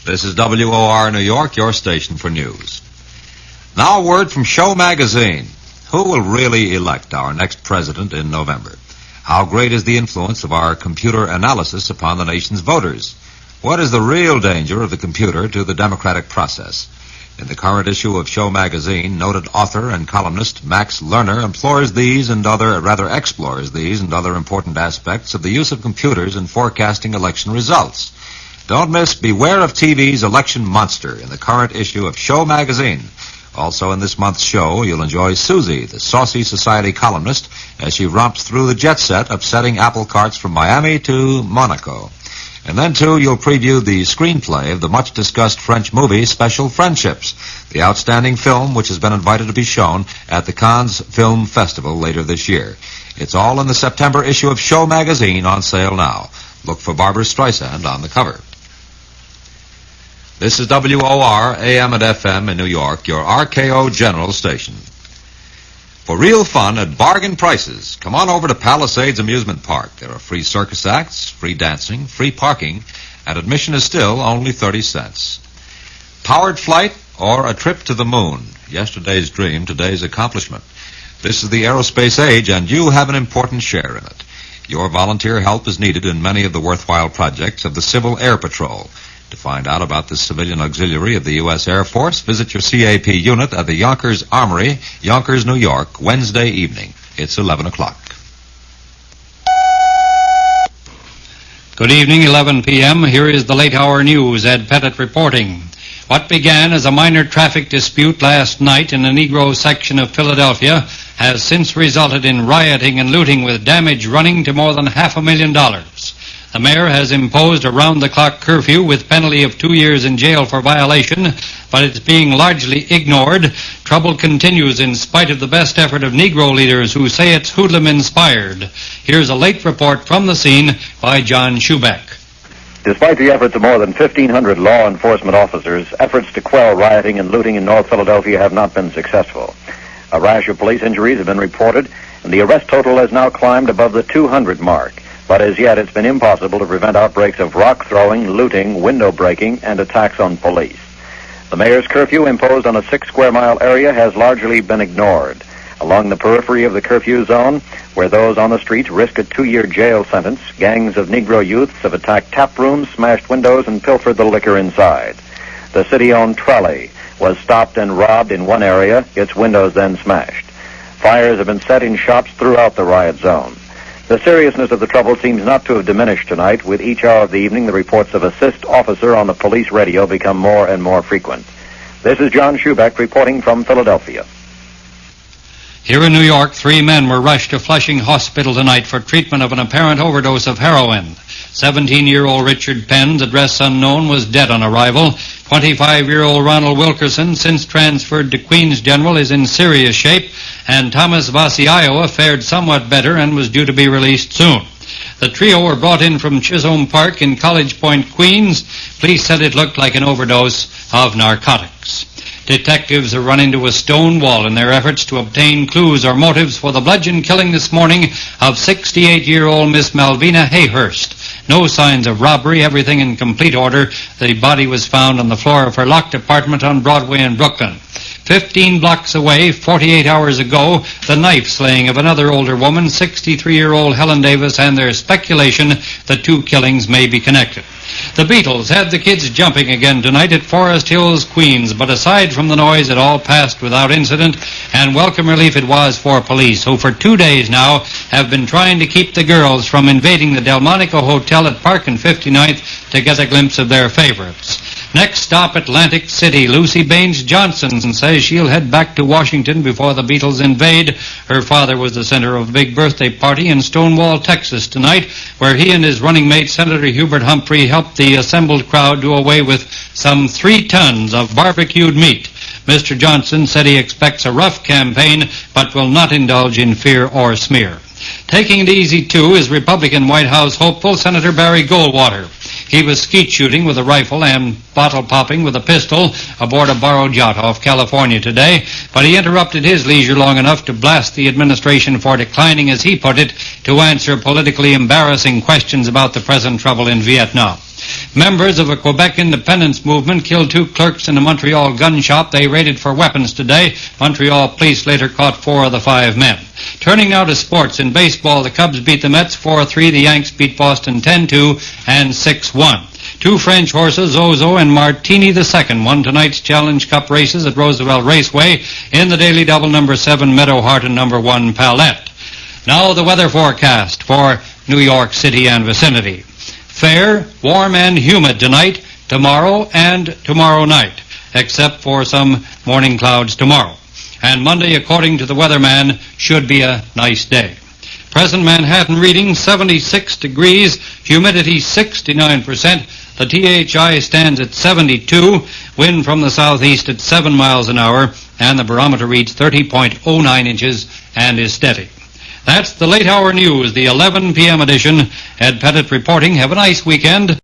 This is WOR New York, your station for news. Now a word from Show Magazine. Who will really elect our next president in November? How great is the influence of our computer analysis upon the nation's voters? What is the real danger of the computer to the democratic process? In the current issue of Show Magazine, noted author and columnist Max Lerner explores these and other important aspects of the use of computers in forecasting election results. Don't miss Beware of TV's Election Monster in the current issue of Show Magazine. Also in this month's show, you'll enjoy Susie, the Saucy Society columnist, as she romps through the jet set, upsetting apple carts from Miami to Monaco. And then, too, you'll preview the screenplay of the much-discussed French movie Special Friendships, the outstanding film which has been invited to be shown at the Cannes Film Festival later this year. It's all in the September issue of Show Magazine, on sale now. Look for Barbra Streisand on the cover. This is WOR, AM and FM in New York, your RKO General station. For real fun at bargain prices, come on over to Palisades Amusement Park. There are free circus acts, free dancing, free parking, and admission is still only 30 cents. Powered flight or a trip to the moon. Yesterday's dream, today's accomplishment. This is the aerospace age, and you have an important share in it. Your volunteer help is needed in many of the worthwhile projects of the Civil Air Patrol. To find out about this civilian auxiliary of the U.S. Air Force, visit your CAP unit at the Yonkers Armory, Yonkers, New York, Wednesday evening. It's 11 o'clock. Good evening, 11 p.m. Here is the late hour news. Ed Pettit reporting. What began as a minor traffic dispute last night in a Negro section of Philadelphia has since resulted in rioting and looting with damage running to more than $500,000. The mayor has imposed a round-the-clock curfew with penalty of 2 years in jail for violation, but it's being largely ignored. Trouble continues in spite of the best effort of Negro leaders who say it's hoodlum-inspired. Here's a late report from the scene by John Schubeck. Despite the efforts of more than 1,500 law enforcement officers, efforts to quell rioting and looting in North Philadelphia have not been successful. A rash of police injuries have been reported, and the arrest total has now climbed above the 200 mark. But as yet, it's been impossible to prevent outbreaks of rock throwing, looting, window breaking, and attacks on police. The mayor's curfew imposed on a 6-square-mile area has largely been ignored. Along the periphery of the curfew zone, where those on the streets risk a 2-year jail sentence, gangs of Negro youths have attacked tap rooms, smashed windows, and pilfered the liquor inside. The city-owned trolley was stopped and robbed in one area, its windows then smashed. Fires have been set in shops throughout the riot zone. The seriousness of the trouble seems not to have diminished tonight. With each hour of the evening, the reports of assist officer on the police radio become more and more frequent. This is John Schubeck reporting from Philadelphia. Here in New York, 3 men were rushed to Flushing Hospital tonight for treatment of an apparent overdose of heroin. 17-year-old Richard Penn's, address unknown, was dead on arrival. 25-year-old Ronald Wilkerson, since transferred to Queens General, is in serious shape, and Thomas Vasiaio fared somewhat better and was due to be released soon. The trio were brought in from Chisholm Park in College Point, Queens. Police said it looked like an overdose of narcotics. Detectives have run into a stone wall in their efforts to obtain clues or motives for the bludgeon killing this morning of 68-year-old Miss Malvina Hayhurst. No signs of robbery, everything in complete order. The body was found on the floor of her locked apartment on Broadway in Brooklyn. 15 blocks away, 48 hours ago, the knife slaying of another older woman, 63-year-old Helen Davis, and there's speculation the 2 killings may be connected. The Beatles had the kids jumping again tonight at Forest Hills, Queens, but aside from the noise, it all passed without incident, and welcome relief it was for police, who for 2 days now have been trying to keep the girls from invading the Delmonico Hotel at Park and 59th to get a glimpse of their favorites. Next stop, Atlantic City. Luci Baines Johnson says she'll head back to Washington before the Beatles invade. Her father was the center of a big birthday party in Stonewall, Texas tonight, where he and his running mate, Senator Hubert Humphrey, helped the assembled crowd do away with some 3 tons of barbecued meat. Mr. Johnson said he expects a rough campaign, but will not indulge in fear or smear. Taking it easy, too, is Republican White House hopeful Senator Barry-Goldwater. He was skeet shooting with a rifle and bottle popping with a pistol aboard a borrowed yacht off California today, but he interrupted his leisure long enough to blast the administration for declining, as he put it, to answer politically embarrassing questions about the present trouble in Vietnam. Members of a Quebec independence movement killed 2 clerks in a Montreal gun shop they raided for weapons today. Montreal police later caught 4 of the 5 men. Turning now to sports. In baseball, the Cubs beat the Mets 4-3. The Yanks beat Boston 10-2 and 6-1. 2 French horses, Ozo and Martini II, won tonight's Challenge Cup races at Roosevelt Raceway in the Daily Double number 7 Meadowheart and number 1 Palette. Now the weather forecast for New York City and vicinity. Fair, warm and humid tonight, tomorrow, and tomorrow night, except for some morning clouds tomorrow. And Monday, according to the weatherman, should be a nice day. Present Manhattan reading 76 degrees, humidity 69%. The THI stands at 72, wind from the southeast at 7 miles an hour, and the barometer reads 30.09 inches and is steady. That's the late hour news, the 11 p.m. edition. Ed Pettit reporting. Have a nice weekend.